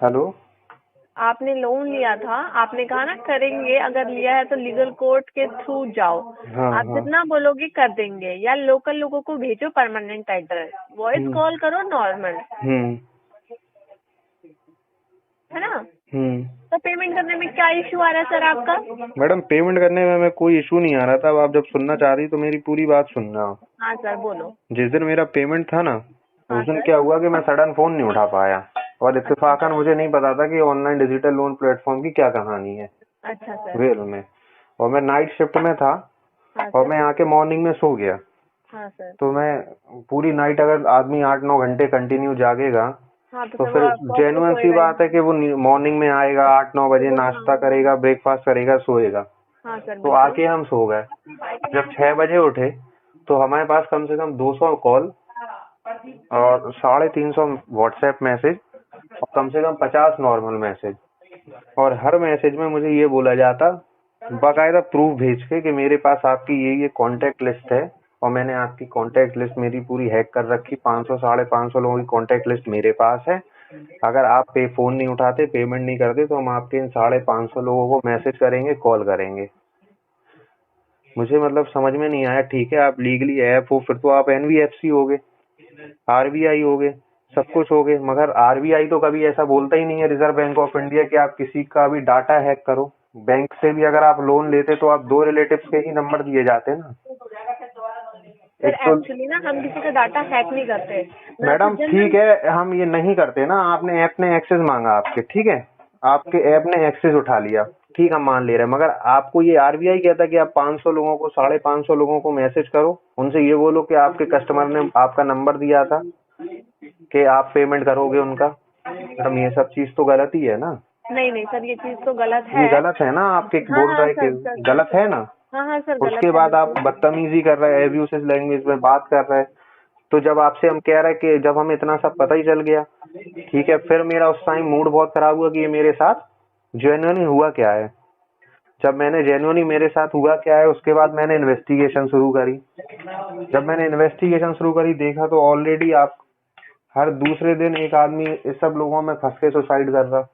Hello. आपने loan लिया था, आपने कहा ना करेंगे, अगर लिया है तो लीगल कोर्ट के थ्रू जाओ। हाँ आप हाँ। जितना बोलोगे कर देंगे, या लोकल लोगों को भेजो परमानेंट एड्रेस, वॉइस हम्म कॉल करो नॉर्मल, हम्म है ना। हम्म। तो पेमेंट करने में क्या इशू आ रहा है सर आपका? मैडम पेमेंट करने में मैं कोई इशू नहीं आ रहा था। अब आप जब सुनना चाह रही तो मेरी पूरी बात सुनना आप। हाँ सर बोलो। जिस दिन मेरा पेमेंट था ना, हाँ उस दिन सर। क्या हुआ कि मैं सडन फोन नहीं उठा पाया, और अच्छा इत्तेफाकन मुझे नहीं पता था कि ऑनलाइन डिजिटल लोन प्लेटफॉर्म की क्या कहानी है अच्छा सर। वेल में। और मैं नाइट शिफ्ट में था, हाँ और सर। मैं आके मॉर्निंग में सो गया। हाँ सर। तो मैं पूरी नाइट, अगर आदमी 8-9 घंटे कंटिन्यू जागेगा हाँ तो तो सर वो फिर आपको तो जेन्युइन सी सोएगा ही। बात है कि वो मॉर्निंग में आएगा 8-9 बजे, वो नाश्ता हाँ। करेगा, ब्रेकफास्ट करेगा, सोएगा। हाँ सर तो बिल्कुल। आके हम सो गए। जब 6 बजे उठे तो हमारे पास कम से कम 200 कॉल और 350 व्हाट्सएप मैसेज और कम से कम 50 नॉर्मल मैसेज। और हर मैसेज में मुझे ये बोला जाता, बाकायदा प्रूफ भेज के, कि मेरे पास आपकी ये कांटेक्ट लिस्ट है, और मैंने आपकी कांटेक्ट लिस्ट मेरी पूरी हैक कर रखी। 500 550 लोगों की कांटेक्ट लिस्ट मेरे पास है। अगर आप फोन नहीं उठाते, पेमेंट नहीं करते, तो हम आपके इन 550 लोगों को मैसेज करेंगे, कॉल करेंगे। मुझे मतलब समझ में नहीं आया। ठीक है, आप लीगली ऐप हो, फिर तो आप एनबीएफसी होगे, आरबीआई होगे, सब कुछ होगे, मगर आरबीआई तो कभी ऐसा बोलता ही नहीं है, रिजर्व बैंक ऑफ इंडिया, कि आप किसी का भी डाटा हैक करो। बैंक से भी अगर आप लोन लेते तो आप 2 रिलेटिव्स के ही नंबर दिए जाते ना। सर एक तो एक्चुअली ना हम किसी का डाटा हैक नहीं करते। मैं तो मैडम ठीक जनरल। है, हम ये नहीं करते ना। आपने ऐप ने एक्सेस मांगा आपके, ठीक है, आपके ऐप ने एक्सेस उठा लिया, ठीक, हम मान ले रहे हैं। मगर आपको ये आरबीआई कहता है कि आप 500 लोगों को, 550 लोगों को मैसेज करो, उनसे ये बोलो कि आपके कस्टमर ने आपका नंबर दिया था, कि आप पेमेंट करोगे उनका। मैडम ये सब चीज तो गलत ही है ना। नहीं नहीं सर, ये चीज तो गलत ये है। गलत है ना, आपके हाँ बोल रहा हाँ है कि सर सर सर गलत सर। है ना। हाँ हाँ सर गलत उसके है बाद आप बिल्कुल। बदतमीजी कर रहे हैं, एब्यूसिव लैंग्वेज में बात कर रहे हैं। तो जब आपसे हम कह रहे हैं कि जब हमें इतना सब पता ही चल गया, ठीक है, फिर मेरा उस टाइम मूड बहुत खराब हुआ कि ये मेरे साथ जेन्युइनली हुआ क्या है। जब मैंने जेन्युइनली मेरे साथ हुआ क्या है, उसके बाद मैंने इन्वेस्टिगेशन शुरू करी। जब मैंने इन्वेस्टिगेशन शुरू करी, देखा तो ऑलरेडी आप हर दूसरे दिन एक आदमी इस सब लोगों में फंस के सुसाइड कर रहा।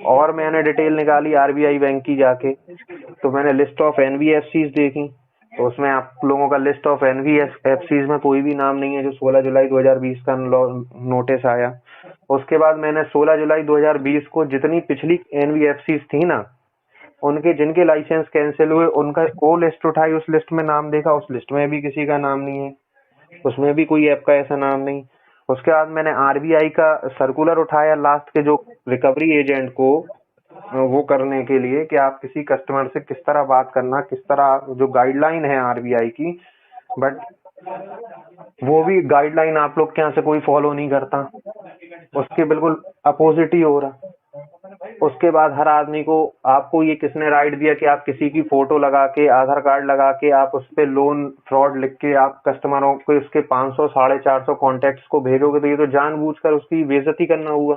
और मैंने डिटेल निकाली आरबीआई बैंक की जाके, तो मैंने लिस्ट ऑफ एनबीएफसीज देखी, तो उसमें आप लोगों का लिस्ट ऑफ एनबीएफसीज में कोई भी नाम नहीं है जो 16 जुलाई 2020 का नोटिस आया। उसके बाद मैंने 16 जुलाई 2020 को जितनी पिछली एनबीएफसीज थी ना, उनके जिनके लाइसेंस कैंसिल हुए, उनका वो लिस्ट उठाई, उस लिस्ट में नाम देखा, उस लिस्ट में भी किसी का नाम नहीं है, उसमें भी कोई ऐप का ऐसा नाम नहीं। उसके बाद मैंने आरबीआई का सर्कुलर उठाया लास्ट के, जो रिकवरी एजेंट को वो करने के लिए, कि आप किसी कस्टमर से किस तरह बात करना, किस तरह, जो गाइडलाइन है आरबीआई की। बट वो भी गाइडलाइन आप लोग के यहाँ से कोई फॉलो नहीं करता, उसके बिल्कुल अपोजिट ही हो रहा। उसके बाद हर आदमी को, आपको ये किसने राइट दिया कि आप किसी की फोटो लगा के, आधार कार्ड लगा के, आप उस पे लोन फ्रॉड लिख के आप कस्टमरों को उसके 500 450 कॉन्टेक्ट्स को भेजोगे? तो ये तो जानबूझकर उसकी बेइज्जती करना हुआ।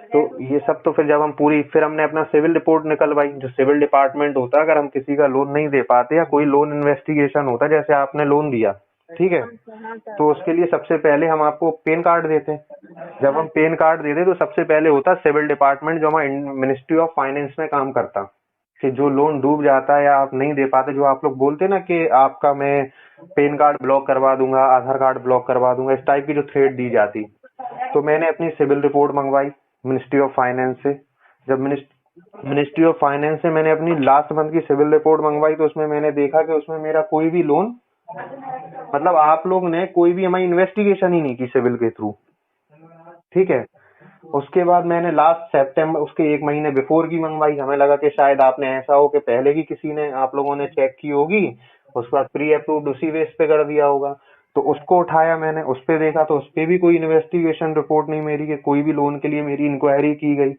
तो ये सब तो फिर जब हम फिर हमने अपना सिविल रिपोर्ट निकलवाई, जो सिविल डिपार्टमेंट होता है, अगर हम किसी का लोन नहीं दे पाते या कोई लोन इन्वेस्टिगेशन होता है, जैसे आपने लोन दिया, ठीक है, हाँ सर। हाँ सर। तो उसके लिए सबसे पहले हम आपको पेन कार्ड देते हैं। जब हाँ हम पेन कार्ड देते तो सबसे पहले होता है सिविल डिपार्टमेंट, जो हमारे मिनिस्ट्री ऑफ फाइनेंस में काम करता, कि जो लोन डूब जाता है या आप नहीं दे पाते, जो आप लोग बोलते ना कि आपका मैं पेन कार्ड ब्लॉक करवा दूंगा, आधार कार्ड ब्लॉक करवा दूंगा, इस टाइप की जो थ्रेट दी जाती। तो मैंने अपनी सिविल रिपोर्ट मंगवाई मिनिस्ट्री ऑफ फाइनेंस से। जब मिनिस्ट्री ऑफ फाइनेंस से मैंने अपनी लास्ट मंथ की सिविल रिपोर्ट मंगवाई, तो उसमें मैंने देखा कि उसमें मेरा कोई भी लोन, मतलब आप लोग ने कोई भी हमारी इन्वेस्टिगेशन ही नहीं की सिविल के थ्रू, ठीक है। उसके बाद मैंने लास्ट सितंबर, उसके 1 महीने बिफोर की मंगवाई। हमें लगा कि शायद आपने ऐसा हो कि पहले भी किसी ने, आप लोगों ने चेक की होगी, उसके बाद प्री अप्रूव्ड उसी बेस पे कर दिया होगा। तो उसको उठाया मैंने, उस पे देखा तो उस पे भी कोई इन्वेस्टिगेशन रिपोर्ट नहीं मेरी, कि कोई भी लोन के लिए मेरी इंक्वायरी की गई।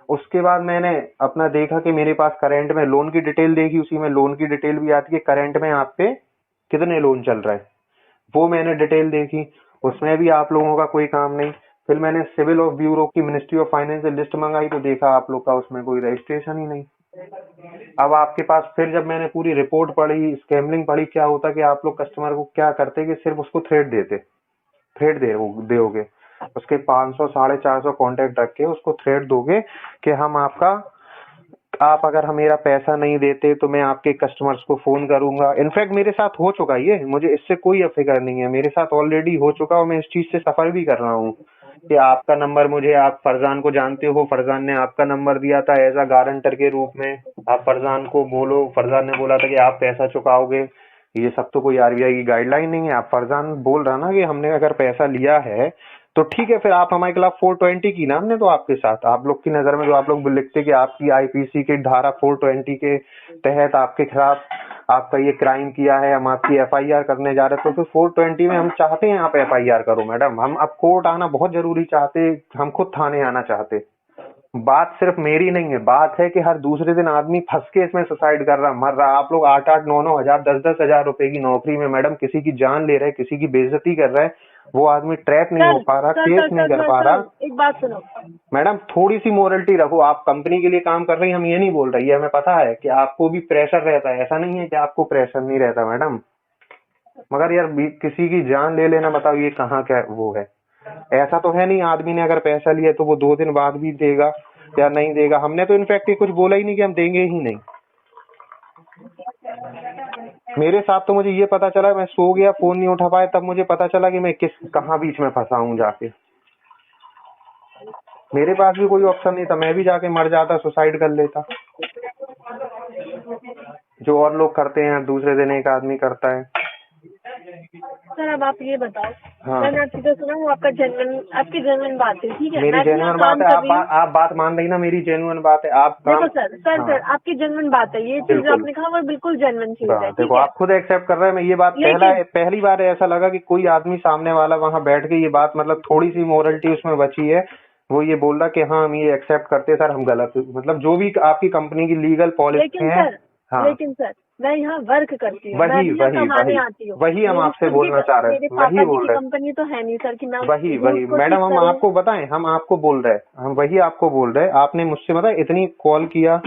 उसके बाद मैंने अपना देखा कि मेरे पास करंट में लोन की डिटेल देखी, उसी में लोन की डिटेल भी आती है करंट में आप पे कितने लोन चल रहा है, वो मैंने डिटेल देखी, उसमें भी आप लोगों का कोई काम नहीं। फिर मैंने सिविल ऑफ ब्यूरो की मिनिस्ट्री ऑफ फाइनेंस से लिस्ट मंगाई, तो देखा आप लोग का उसमें कोई रजिस्ट्रेशन ही नहीं। अब आपके पास फिर जब मैंने पूरी रिपोर्ट पढ़ी, स्कैमलिंग पढ़ी, क्या होता कि आप लोग कस्टमर को क्या करते कि सिर्फ उसको थ्रेट देते, थ्रेट दोगे, उसके 500 450 कांटेक्ट रख के उसको थ्रेट दोगे कि हम आप अगर हम मेरा पैसा नहीं देते तो मैं आपके कस्टमर्स को फोन करूंगा। इनफैक्ट मेरे साथ हो चुका ये, मुझे इससे कोई फिक्र नहीं है, मेरे साथ ऑलरेडी हो चुका और मैं इस चीज से सफर भी कर रहा हूँ कि आपका नंबर मुझे, आप फरजान को जानते हो, फरजान ने आपका नंबर दिया था एज अ गारंटर के रूप में। आप फरजान को बोलो, फरजान ने बोला था कि आप पैसा चुकाओगे। ये सब तो कोई आरबीआई की गाइडलाइन नहीं है। आप फरजान बोल रहा ना कि हमने अगर पैसा लिया है तो ठीक है, फिर आप हमारे खिलाफ 420 की ना, हमने तो आपके साथ, आप लोग की नजर में जो आप लोग लिखते कि आपकी आईपीसी की धारा 420 के तहत आपके खिलाफ आपका ये क्राइम किया है, हम आपकी एफआईआर करने जा रहे हैं, तो फिर 420 में हम चाहते हैं आप एफआईआर करो मैडम। हम अब कोर्ट आना बहुत जरूरी चाहते, हम खुद थाने आना चाहते। बात सिर्फ मेरी नहीं है, बात है कि हर दूसरे दिन आदमी फंस के इसमें सुसाइड कर रहा, मर रहा। आप लोग 8-8 9-9 हजार 10-10 हजार रुपए की नौकरी में मैडम किसी की जान ले रहे, किसी की बेइज्जती कर रहे हैं, वो आदमी ट्रैक नहीं हो पा रहा, केस नहीं कर पा रहा। एक बात सुनो मैडम थोड़ी सी मोरलिटी रखो, आप कंपनी के लिए काम कर रही हैं, हम ये नहीं बोल रहे, ये हमें पता है कि आपको भी प्रेशर रहता है, ऐसा नहीं है कि आपको प्रेशर नहीं रहता मैडम, मगर यार किसी की जान ले लेना, बताओ ये कहाँ क्या वो है। ऐसा तो है नहीं आदमी ने अगर पैसा लिया तो वो 2 दिन बाद भी देगा या नहीं देगा। हमने तो इनफैक्ट कुछ बोला ही नहीं कि हम देंगे ही नहीं। मेरे साथ तो मुझे ये पता चला, मैं सो गया, फोन नहीं उठा पाया, तब मुझे पता चला कि मैं कहाँ बीच में फंसा हूँ जाके। मेरे पास भी कोई ऑप्शन नहीं था, मैं भी जाके मर जाता, सुसाइड कर लेता, जो और लोग करते हैं, दूसरे दिन एक आदमी करता है। सर अब आप ये बताओ, हाँ। मैंने आपकी तो सुना वो आपकी जेन्युइन बात है, ठीक है, मेरी मैं जेन्युइन बात है, आप बात मान रही ना, मेरी जेन्युइन बात है। आप देखो सर हाँ। सर आपकी जेन्युइन बात है, ये चीज जो आपने कहा वो बिल्कुल जेन्युइन चीज है, देखो आप खुद एक्सेप्ट कर रहे हैं, मैं ये बात पहली बार ऐसा लगा कि कोई आदमी सामने वाला वहां बैठ के ये बात, मतलब थोड़ी सी मोरलिटी उसमें बची है, वो ये बोल रहा कि हाँ हम ये एक्सेप्ट करते सर, हम गलत, मतलब जो भी आपकी कंपनी की लीगल पॉलिसी है। हाँ। लेकिन सर मैं यहाँ वर्क करती हूँ, वही हम आपसे बोलना चाह रहे हैं, वही बोल रहे हैं। कंपनी तो है नहीं सर कि मैं वही मैडम हम आपको बताएं, हम आपको बोल रहे हैं, हम वही आपको बोल रहे हैं। आपने मुझसे बताया इतनी कॉल किया,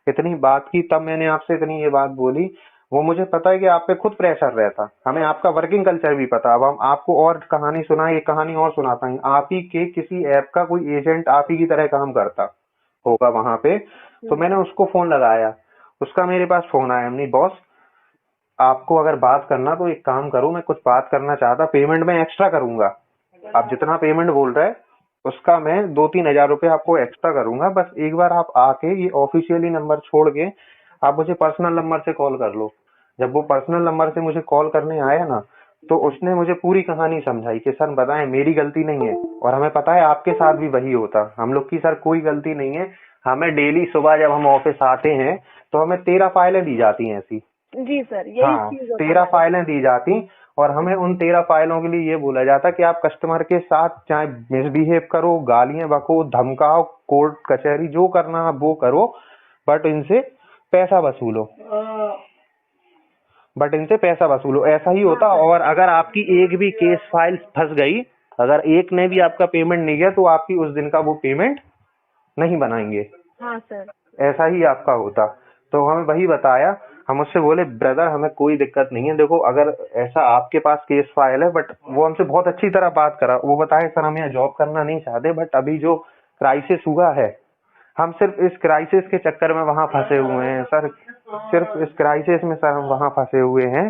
इतनी बात की, तब मैंने आपसे इतनी ये बात बोली। वो मुझे पता है कि आप पे खुद प्रेशर रहता, हमें आपका वर्किंग कल्चर भी पता। अब हम आपको और कहानी सुनाए, ये कहानी और सुनाता हूँ। आप ही के किसी ऐप का कोई एजेंट आप ही की तरह काम करता होगा वहां पे, तो मैंने उसको फोन लगाया, उसका मेरे पास फोन आया, नहीं बॉस आपको अगर बात करना तो एक काम करो, मैं कुछ बात करना चाहता, पेमेंट में एक्स्ट्रा करूंगा, आप जितना पेमेंट बोल रहे हैं उसका मैं 2-3 हजार रुपये आपको एक्स्ट्रा करूंगा, बस एक बार आप आके ये ऑफिशियली नंबर छोड़ के आप मुझे पर्सनल नंबर से कॉल कर लो। जब वो पर्सनल नंबर से मुझे कॉल करने आया ना, तो उसने मुझे पूरी कहानी समझाई कि सर बताएं मेरी गलती नहीं है, और हमें पता है आपके साथ भी वही होता, हम लोग की सर कोई गलती नहीं है। हमें डेली सुबह जब हम ऑफिस आते हैं तो हमें 13 फाइलें दी जाती हैं ऐसी। जी सर, यही हाँ, 13 फाइलें दी जाती, और हमें उन 13 फाइलों के लिए ये बोला जाता कि आप कस्टमर के साथ चाहे मिसबिहेव करो, गालियां बको, धमकाओ, कोर्ट कचहरी जो करना आप वो करो, बट इनसे पैसा वसूलो, ऐसा ही होता। और अगर आपकी एक भी केस फाइल फंस गई, अगर एक ने भी आपका पेमेंट नहीं किया, तो आपकी उस दिन का वो पेमेंट नहीं बनाएंगे। हाँ सर, ऐसा ही आपका होता। तो हमें वही बताया, हम उससे बोले ब्रदर हमें कोई दिक्कत नहीं है, देखो अगर ऐसा आपके पास केस फाइल है, बट वो हमसे बहुत अच्छी तरह बात करा, वो बताए सर हम यहाँ जॉब करना नहीं चाहते, बट अभी जो क्राइसिस हुआ है, हम सिर्फ इस क्राइसिस के चक्कर में वहां फंसे हुए हैं सर, सिर्फ इस क्राइसिस में सर हम वहां फंसे हुए हैं।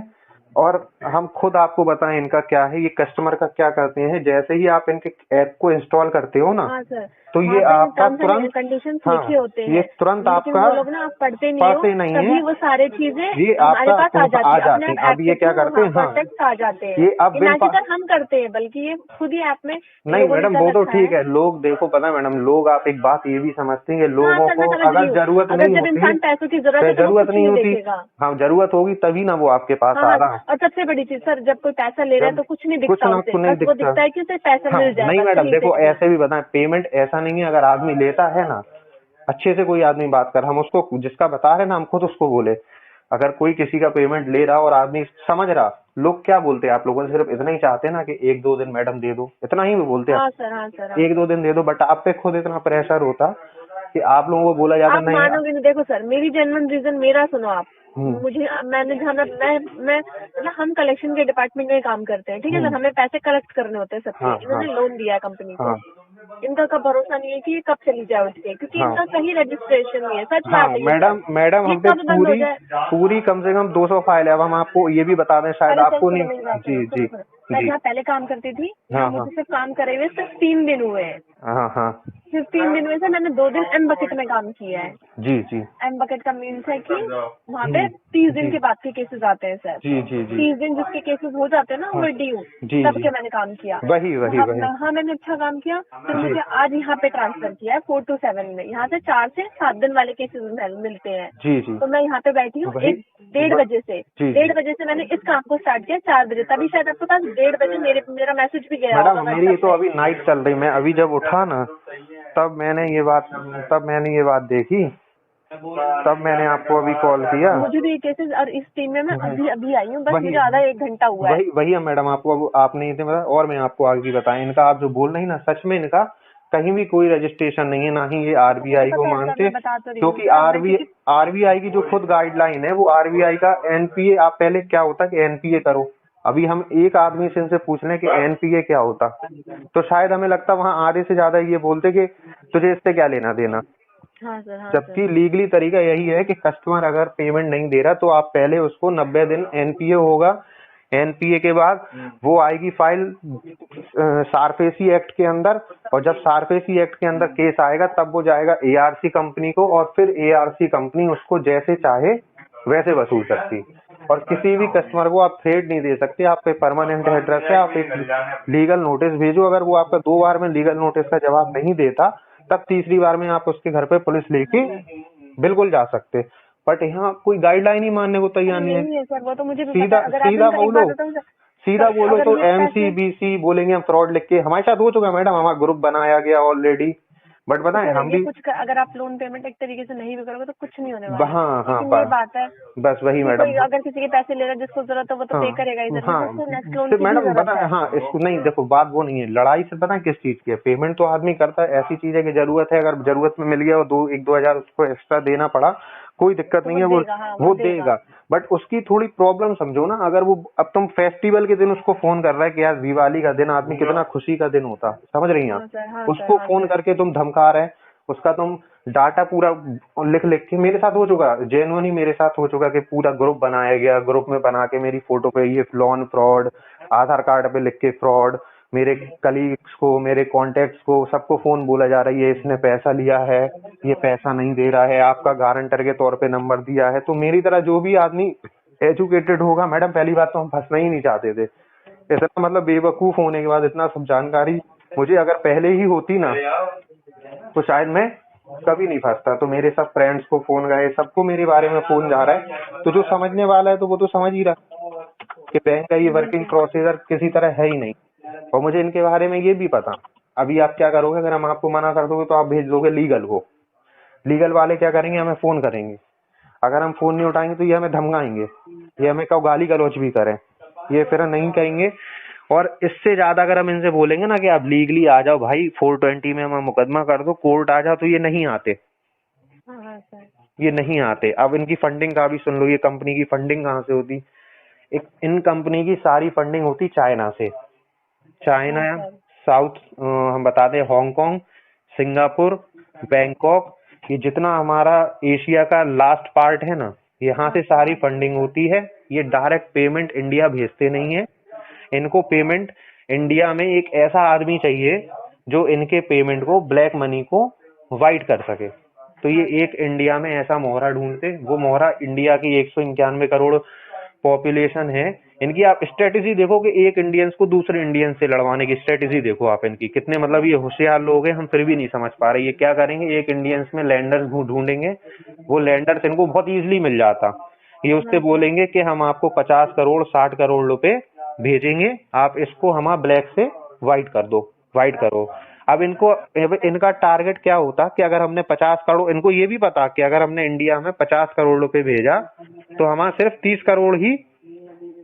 और हम खुद आपको बताएं इनका क्या है, ये कस्टमर का क्या करते हैं, जैसे ही आप इनके ऐप को इंस्टॉल करते हो ना, हाँ सर, तो ये आपका तुरंत कंडीशन हाँ, लिखे होते हैं, ये तुरंत आपका वो लोग ना आप पढ़ते नहीं है, तभी वो सारे चीजें ये हमारे आपका पास आ जाती है। अब ये क्या करते हैं, हाँ टेक्स्ट आ जाते हैं, ये अब ना कि सर हम करते हैं, बल्कि ये खुद ही ऐप में नहीं मैडम वो तो ठीक है, लोग देखो पता है मैडम, लोग आप एक बात ये भी समझते हैं लोगों को अगर जरूरत नहीं होती, पैसों की जरूरत नहीं होती, हाँ जरूरत होगी तभी ना वो आपके पास आ रहा है। और सबसे बड़ी चीज सर, जब कोई पैसा ले रहा है तो कुछ नहीं दिखता, वो दिखता है कि उसे पैसा मिल जाएगा। नहीं मैडम देखो ऐसे भी बताएं, पेमेंट ऐसा नहीं है, अगर आदमी लेता है ना, अच्छे से कोई आदमी बात कर, हम उसको जिसका बता रहे ना, हम खुद उसको बोले, अगर कोई किसी का पेमेंट ले रहा और आदमी समझ रहा, लोग क्या बोलते हैं आप लोगों से, सिर्फ इतना ही चाहते हैं ना कि 1-2 दिन मैडम दे दो, इतना ही बोलते हैं। हाँ सर, 1-2 दिन दे दो, बट आप पे खुद इतना प्रेशर होता कि आप लोगों को बोला जाता नहीं। मानोगे नहीं, देखो सर मेरी जेन्युइन रीजन मेरा सुनो आप, मुझे मैंने जहाँ मैं मतलब हम कलेक्शन के डिपार्टमेंट में काम करते हैं, ठीक है सर। हमें पैसे कलेक्ट करने होते हैं सबके। हाँ, इन्होंने लोन दिया है कंपनी को। हाँ, इनका कब भरोसा नहीं है कि ये कब चली जाए उठ के, क्योंकि हाँ, इनका कहीं रजिस्ट्रेशन नहीं है। सच हाँ। बात है ये मैडम सर। मैडम ये हम पे कब बंद हो पूरी जाए। पूरी कम से कम 200 फाइल है। अब हम आपको ये भी बता दें, शायद अरे सर आपको सुनो नहीं। मेरी बात, जी, सुनो जी, सुनो सुनो। मैं जी। जहाँ पहले काम करती थी, यहाँ हाँ, हाँ, मुझे सिर्फ काम करे हुए सिर्फ 3 दिन हुए हैं। हाँ, हाँ। सिर्फ 3 दिन में से मैंने 2 दिन एम बकेट में काम किया है। जी, जी, एम बकेट का मीन्स है कि वहाँ पे हम्म, 30 दिन जी, के बाद के केसेस आते हैं सर। जी, जी, जी, 30 दिन जिसके केसेस हो जाते हैं ना हाँ, ओवरड्यू, जी, तब जी, के मैंने काम किया। वही वही वहाँ वही। हाँ मैंने अच्छा काम किया। फिर जी, मुझे आज यहाँ पे ट्रांसफर किया है 4 to 7 में। यहाँ से 4 से 7 दिन वाले केसेस मिलते हैं। जी, जी, तो मैं यहाँ पे बैठी हूँ वही। 1-1:30 बजे से। जी, जी। 1:30 बजे से मैंने इस काम को स्टार्ट किया 4 बजे। तभी शायद आपके पास 1:30 बजे मेरा मैसेज भी गया होगा मैडम मेरी व्हाट्सएप तो पे। अभी नाइट चल रही। मैं अभी जब उठा ना, तब मैंने ये बात देखी, तब मैंने आपको अभी कॉल किया। मुझे भी ये केसेस, और इस टीम में मैं वही अभी अभी आई हूँ, बस वही मुझे आधा 1 घंटा हुआ है। वही वही है मैडम। आपको अब आपने इतने बताया और मैं आपको आगे भी बताएं। इनका आप जो बोल रही ना, सच में इनका कहीं भी कोई रजिस्ट्रेशन नहीं है, ना ही ये तो मुझे आरबीआई को पता है सर, मानते। मैं बता तो रही हूँ क्योंकि सर। मैं क्योंकि आरबीआई की जो खुद गाइडलाइन है, वो आरबीआई का एनपीए। आप पहले क्या होता है कि एनपीए करो। अभी हम एक आदमी से इनसे पूछ लें कि एनपीए क्या होता, तो शायद हमें लगता वहां आधे से ज्यादा ये बोलते कि तुझे इससे क्या लेना देना। हाँ सर, हाँ सर। जबकि लीगली तरीका यही है कि कस्टमर अगर पेमेंट नहीं दे रहा तो आप पहले उसको 90 दिन एनपीए होगा। एनपीए के बाद वो आएगी फाइल सारफेसी एक्ट के अंदर, और जब सारफेसी एक्ट के अंदर केस आएगा तब वो जाएगा एआरसी कंपनी को, और फिर एआरसी कंपनी उसको जैसे चाहे वैसे वसूल सकती। और किसी भी कस्टमर को आप थ्रेट नहीं दे सकते। आप पे परमानेंट एड्रेस है, आप एक लीगल नोटिस भेजो। अगर वो आपका 2 बार में लीगल नोटिस का जवाब नहीं देता, तब तीसरी बार में आप उसके घर पे पुलिस लेके बिल्कुल जा सकते। बट यहाँ कोई गाइडलाइन ही मानने को तैयार अरे नहीं है। यही है सर, वो तो मुझे भी पता सीधा है। अगर आप सीधा इनका एक बोलो, बात बताऊँ सीधा सर, बोलो अगर तो ये पैसे एमसीबीसी बोलेंगे हम फ्रॉड लिख के। हमारे साथ हो चुका है मैडम, हमारा ग्रुप बनाया गया ऑलरेडी। बट तो बताएं सर हम ये भी। अगर आप लोन पेमेंट एक तरीके से नहीं भी करोगे तो कुछ नहीं होने वाला। हाँ, हाँ, लेकिन ये बात है बस वही कि कोई मैडम। अगर किसी के पैसे ले रहा है जिसको जरूरत है वो तो हाँ, पे करेगा ही सर, हाँ। क्योंकि उसको नेक्स्ट लोन फिर की भी मैडम जरूरत पता है, है। हाँ इसको नहीं देखो, बात वो नहीं है लड़ाई से। पता है किस चीज की है? पेमेंट तो आदमी करता है, ऐसी चीज है कि जरूरत है, अगर जरूरत में मिल गया और 1-2 हजार उसको एक्स्ट्रा देना पड़ा, कोई दिक्कत तो नहीं वो है, देगा, हाँ वो वो देगा। देगा। बट उसकी थोड़ी प्रॉब्लम समझो ना। अगर वो अब तुम फेस्टिवल के दिन उसको फोन कर रहा है कि यार दिवाली का दिन, आदमी कितना खुशी का दिन होता, समझ रही हैं हाँ आप? सर, हाँ सर, उसको हाँ फोन सर। करके तुम धमका रहे, उसका तुम डाटा पूरा लिख लिख के। मेरे साथ हो चुका, जेन्युइनली मेरे साथ हो चुका कि पूरा ग्रुप बनाया गया, ग्रुप में बना के मेरी फोटो पे ये लोन फ्रॉड, आधार कार्ड पे लिख के फ्रॉड, मेरे कलीग्स को, मेरे कॉन्टेक्ट्स को, सबको फोन बोला जा रहा है ये इसने पैसा लिया है, ये पैसा नहीं दे रहा है, आपका गारंटर के तौर पे नंबर दिया है। तो मेरी तरह जो भी आदमी एजुकेटेड होगा मैडम, पहली बात तो हम फंसना ही नहीं चाहते थे। इतना मतलब बेवकूफ होने के बाद इतना सब जानकारी मुझे अगर पहले ही होती ना, तो शायद मैं कभी नहीं फंसता। तो मेरे सब फ्रेंड्स को फोन गए, सबको मेरे बारे में फोन जा रहा है। तो जो समझने वाला है तो वो तो समझ ही रहा कि बैंक का ये वर्किंग प्रोसीजर किसी तरह है ही नहीं। और मुझे इनके बारे में ये भी पता। अभी आप क्या करोगे, अगर हम आपको मना कर दोगे तो आप भेज दोगे लीगल को। लीगल वाले क्या करेंगे, हमें फोन करेंगे। अगर हम फोन नहीं उठाएंगे तो ये हमें धमकाएंगे, ये हमें कब गाली गलौज भी करें, ये फिर नहीं कहेंगे। और इससे ज्यादा अगर हम इनसे बोलेंगे ना कि आप लीगली आ जाओ भाई, 420 में हम मुकदमा कर दो, कोर्ट आ जाओ, तो ये नहीं आते। हाँ हाँ सर। ये नहीं आते। अब इनकी फंडिंग का भी सुन लो, ये कंपनी की फंडिंग कहाँ से होती? इन कंपनी की सारी फंडिंग होती चाइना से। चाइना, हाँ सर। साउथ, हम बता दें हांगकांग, सिंगापुर, बैंकॉक, ये जितना हमारा एशिया का लास्ट पार्ट है ना, यहाँ से सारी फंडिंग होती है। ये डायरेक्ट पेमेंट इंडिया भेजते नहीं है। इनको पेमेंट इंडिया में एक ऐसा आदमी चाहिए जो इनके पेमेंट को, ब्लैक मनी को वाइट कर सके। तो ये एक इंडिया में ऐसा मोहरा ढूंढते। वो मोहरा इंडिया की 191 करोड़ पॉपुलेशन है। इनकी आप स्ट्रेटेजी देखो कि एक इंडियंस को दूसरे इंडियन से लड़वाने की स्ट्रेटेजी देखो आप इनकी। कितने मतलब ये होशियार लोग हैं, हम फिर भी नहीं समझ पा रहे। ये क्या करेंगे, एक इंडियंस में लैंडर्स ढूंढेंगे। वो लैंडर्स इनको बहुत इजीली मिल जाता। ये उससे बोलेंगे कि हम आपको 50 करोड़ 60 करोड़ रुपए भेजेंगे, आप इसको हमारा ब्लैक से व्हाइट कर दो, व्हाइट करो। अब इनका टारगेट क्या होता कि अगर हमने 50 करोड़, इनको ये भी पता कि अगर हमने इंडिया में 50 करोड़ रुपए भेजा तो हमारा सिर्फ 30 करोड़ ही,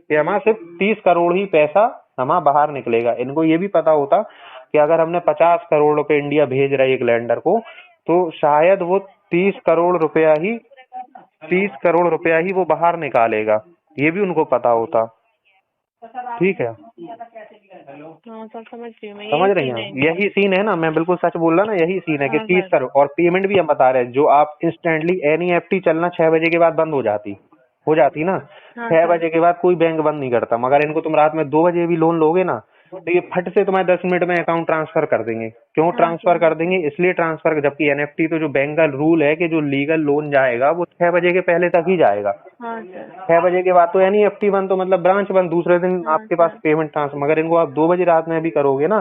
हमारा सिर्फ 30 करोड़ ही पैसा हमारा बाहर निकलेगा। इनको ये भी पता होता कि अगर हमने 50 करोड़ रुपए इंडिया भेज रहे एक लैंडर को, तो शायद वो 30 करोड़ रुपया ही 30 करोड़ रुपया ही वो बाहर निकालेगा, ये भी उनको पता होता। ठीक है, हाँ सर, समझ रही हूँ मैं, समझ यही रही सीन हैं, है इनका। यही सीन है ना, मैं बिल्कुल सच बोल रहा ना, यही सीन है कि हाँ 30 सर। करोड़ और पेमेंट भी हम बता रहे हैं, जो आप इंस्टेंटली एनईएफटी चलना 6 बजे के बाद बंद हो जाती ना, हाँ 6 सर। बजे के बाद कोई बैंक बंद नहीं करता, मगर इनको तुम रात में 2 बजे भी लोन लोगे ना, तो ये फट से तुम्हें 10 मिनट में अकाउंट ट्रांसफर कर देंगे। क्यों हाँ ट्रांसफर सर। कर देंगे? इसलिए ट्रांसफर, जबकि एनएफटी तो जो बैंक का रूल है कि जो लीगल लोन जाएगा वो 6 बजे के पहले तक ही जाएगा। हाँ सर। 6 बजे के बाद तो एनईएफटी बंद, तो मतलब ब्रांच बंद, दूसरे दिन हाँ आपके पास सर। Payment transfer. मगर इनको आप 2 बजे रात में भी करोगे ना,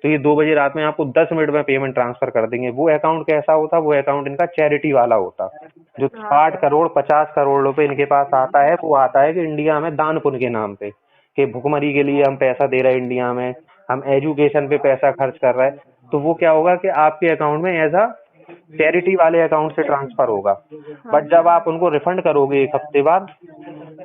तो ये 2 बजे रात में आपको 10 मिनट में पेमेंट ट्रांसफर कर देंगे। वो अकाउंट कैसा होता? वो अकाउंट इनका चैरिटी वाला होता। जो हाँ 60 सर। करोड़ 50 करोड़ रुपए इनके पास आता है, वो आता है कि इंडिया में दान पुण्य के नाम पे, कि भुखमरी के लिए हम पैसा दे रहे हैं इंडिया में, हम एजुकेशन पे पैसा खर्च कर रहे हैं। तो वो क्या होगा कि आपके अकाउंट में एज अ चैरिटी वाले अकाउंट से ट्रांसफर होगा। हाँ बट जब सर। आप उनको रिफंड करोगे 1 हफ्ते बाद,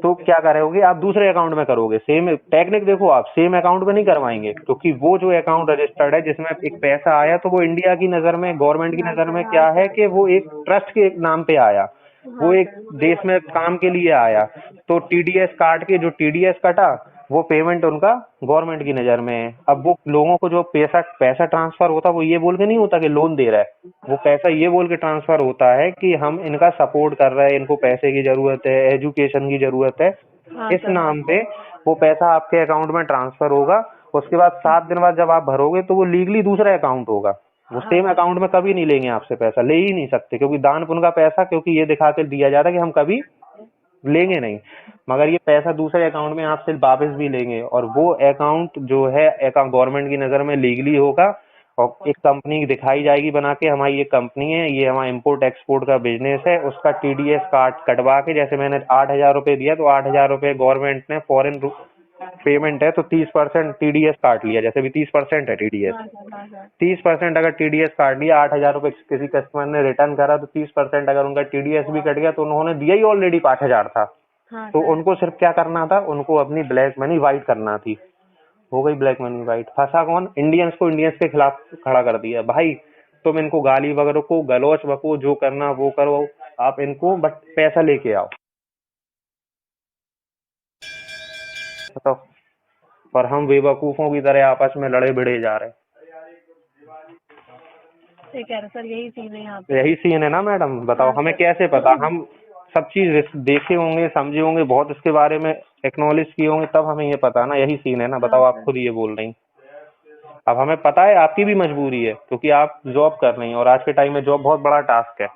तो क्या करोगे? आप दूसरे अकाउंट में करोगे। सेम टेक्निक देखो, आप सेम अकाउंट में नहीं करवाएंगे, क्योंकि वो जो अकाउंट रजिस्टर्ड है जिसमें एक पैसा आया, तो वो इंडिया की नजर में, गवर्नमेंट की हाँ नजर सर। में हाँ क्या है सर। कि वो एक ट्रस्ट के नाम पे आया, वो हाँ एक सर। देश में काम के लिए आया। तो टीडीएस काट के, जो टीडीएस कटा, वो पेमेंट उनका गवर्नमेंट की नजर में है। अब वो लोगों को जो पैसा पैसा ट्रांसफर होता, वो ये बोल के नहीं होता कि लोन दे रहा है, वो पैसा ये बोल के ट्रांसफर होता है कि हम इनका सपोर्ट कर रहे हैं, इनको पैसे की जरूरत है, एजुकेशन की जरूरत है, हाँ इस सर। हाँ नाम सर। पे वो पैसा आपके अकाउंट में ट्रांसफर होगा। उसके बाद 7 दिन बाद जब आप भरोगे, तो वो लीगली दूसरा अकाउंट होगा। वो हाँ सेम सर। अकाउंट में कभी नहीं लेंगे आपसे पैसा, ले ही नहीं सकते, क्योंकि दान पुण्य का पैसा, क्योंकि ये दिखा के दिया जाता है कि हम कभी लेंगे नहीं। मगर ये पैसा दूसरे अकाउंट में आपसे वापस भी लेंगे, और वो अकाउंट जो है, अकाउंट गवर्नमेंट की नज़र में लीगली होगा, और एक कंपनी दिखाई जाएगी बना के, हमारी ये कंपनी है, ये हमारा इम्पोर्ट एक्सपोर्ट का बिजनेस है, उसका टीडीएस काट कटवा के, जैसे मैंने 8,000 रुपये दिया, तो 8,000 रुपये गवर्नमेंट ने फॉरेन पेमेंट है, तो 30% टीडीएस काट लिया, जैसे भी 30% है टीडीएस। हाँ सर। हाँ सर। 30% अगर टीडीएस काट लिया, 8,000 रुपये किसी कस्टमर ने रिटर्न करा, तो 30% अगर उनका टीडीएस भी कट गया, तो उन्होंने दिया ही ऑलरेडी 5,000 था। हाँ तो सर। उनको सिर्फ क्या करना था? उनको अपनी ब्लैक मनी वाइट करना थी। हो गई ब्लैक मनी वाइट। फंसा कौन? इंडियंस को इंडियंस के खिलाफ खड़ा कर दिया। भाई तुम इनको गाली वगैरह को, गलौच बको, जो करना वो करो, आप इनको बट पैसा लेके आओ, बताओ। पर हम बेवकूफों की तरह आपस में लड़े भिड़े जा रहे ठीक कह रहे सर, यही सीन है यहाँ हैं। पे। यही सीन है ना मैडम, बताओ हाँ हमें सर। कैसे पता? हम सब चीज देखे होंगे, समझे होंगे, बहुत इसके बारे में एक्नॉलेज किए होंगे, तब हमें ये पता ना। यही सीन है ना, हाँ बताओ, आप सर। खुद ये बोल रही। अब हमें पता है आपकी भी मजबूरी है, क्योंकि आप जॉब कर रही हैं, और आज के टाइम में जॉब बहुत बड़ा टास्क है।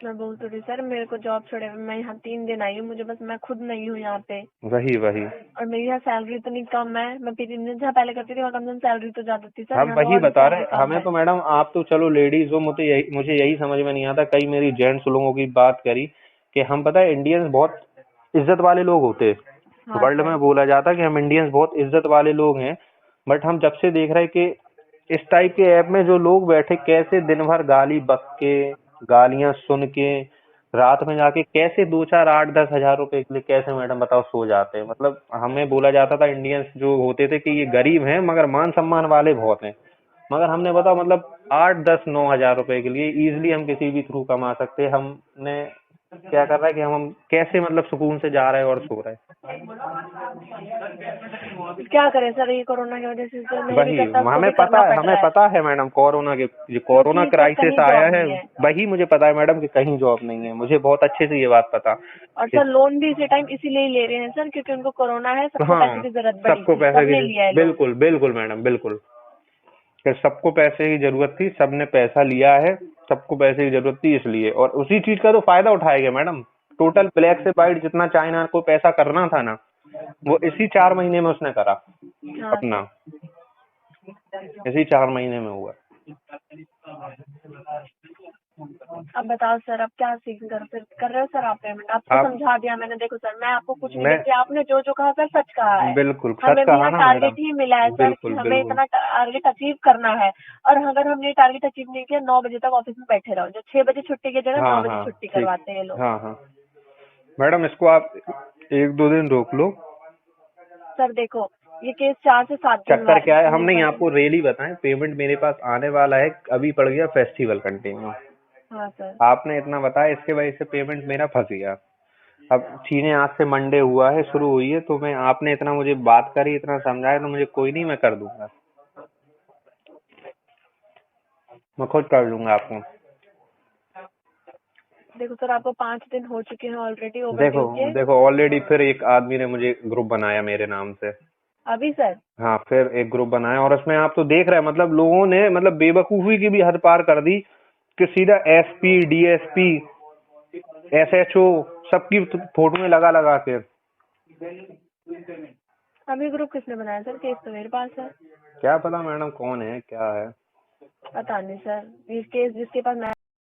मैं बोल तो रही सर, मेरे को जॉब छोड़े हुए मैं यहाँ 3 दिन आई हूँ, मुझे बस, मैं खुद नहीं हूँ यहाँ पे, वही वही और मेरी यहाँ सैलरी इतनी कम है। मैं 3 दिन जहाँ पहले करती थी वहाँ कम से कम सैलरी तो ज्यादा थी सर, हम यहाँ तो वही और भी बता सैलरी रहे हैं। कम हमें है। तो मैडम, आप तो चलो लेडीज हो, मुझे यही समझ में नहीं आता। कई मेरी जेंट्स लोगों की बात करी कि हम, पता है, इंडियंस बहुत इज्जत वाले लोग होते हैं। हाँ वर्ल्ड सर। में बोला जाता है कि हम इंडियंस बहुत इज्जत वाले लोग हैं। बट हम जब से देख रहे हैं कि इस टाइप के ऐप में जो लोग बैठे, कैसे दिन भर गाली बक के, गालियां सुन के, रात में जाके कैसे 2 4 8 10 हज़ार रुपए के लिए कैसे, मैडम बताओ, सो जाते हैं। मतलब हमें बोला जाता था इंडियंस जो होते थे कि ये गरीब हैं, मगर मान सम्मान वाले बहुत हैं। मगर हमने बताओ, मतलब 8 10 9 हज़ार रुपए के लिए इजीली हम किसी भी थ्रू कमा सकते हैं। हमने क्या कर रहा है कि हम कैसे, मतलब सुकून से जा रहे हैं और सो रहे हैं। क्या करें सर, ये कोरोना की वजह से जो नहीं भी वही करता उसको हमें भी पता करना है, पड़ हमें रहा है, पता है मैडम, कोरोना के, जो कोरोना क्योंकि सर क्राइसिस कहीं आया जॉब है, नहीं है। वही मुझे पता है मैडम कि कहीं जॉब नहीं है। मुझे बहुत अच्छे से ये बात पता। और सर लोन भी इसी टाइम इसीलिए ही ले रहे हैं सर, क्योंकि उनको कोरोना है, सबको पैसे हाँ, की जरूरत पड़ी सबको थी, पैसे सबने की, लिया है लोन। बिल्कुल बिल्कुल मैडम, बिल्कुल, कि सबको पैसे की जरूरत थी, सबने पैसा लिया है, सबको पैसे की जरूरत थी, इसलिए। और उसी चीज का तो फायदा उठाया गया मैडम। टोटल ब्लैक से वाइट जितना चाइना को पैसा करना था ना, वो इसी 4 महीने में उसने करा हाँ अपना, सर। इसी 4 महीने में हुआ। अब बताओ सर, अब क्या सीख कर रहे हो सर आप पेमेंट? आपको आप, समझा दिया मैंने, देखो सर मैं आपको कुछ नहीं मैं, कहती, आपने जो जो कहा सर सच कहा है। बिल्कुल सच हमें भी कहा यहाँ ना मैडम, टारगेट ही मिला है सर कि बिल्कुल हमें बिल्कुल। इतना टारगेट अचीव करना है, और अगर हमने ये टारगेट अचीव नहीं किया, 9 बजे तक ऑफिस में बैठे रहो। जो 6 बजे छुट्टी की जगह 9 हाँ बजे हाँ, छुट्टी ठीक, करवाते हैं ये लोग। हाँ हाँ मैडम, इसको आप 1 2 दिन रोक लो। सर देखो, ये केस 4 से 7 दिन चक्कर क्या है, हम नहीं, पर आपको रियली बताएं, पेमेंट मेरे पास आने वाला है, अभी पड़ गया फेस्टिवल कंटिन्यू। हाँ सर। आपने इतना बताया, इसके वजह से पेमेंट मेरा फंस गया। अब चीजें आज से मंडे हुआ है, शुरू हुई है, तो मैं आपने इतना मुझे बात करी, इतना समझाया, तो मुझे कोई नहीं, मैं कर दूंगा, मैं खुद कर लूंगा आपको। देखो सर, आपको 5 दिन हो चुके हैं ऑलरेडी देखो ओवरड्यू के। देखो ऑलरेडी फिर एक आदमी ने मुझे ग्रुप बनाया मेरे नाम से। अभी सर? हाँ, फिर एक ग्रुप बनाया, और उसमें आप तो देख रहे हैं, मतलब लोगों ने मतलब बेवकूफी की भी हद पार कर दी कि सीधा एसपी, डीएसपी, एसएचओ सबकी फोटो में लगा लगा के। अभी ग्रुप किसने बनाया सर? केस तो मेरे पास है। क्या पता मैडम कौन है क्या है। पता नहीं सर, ये केस जिसके पास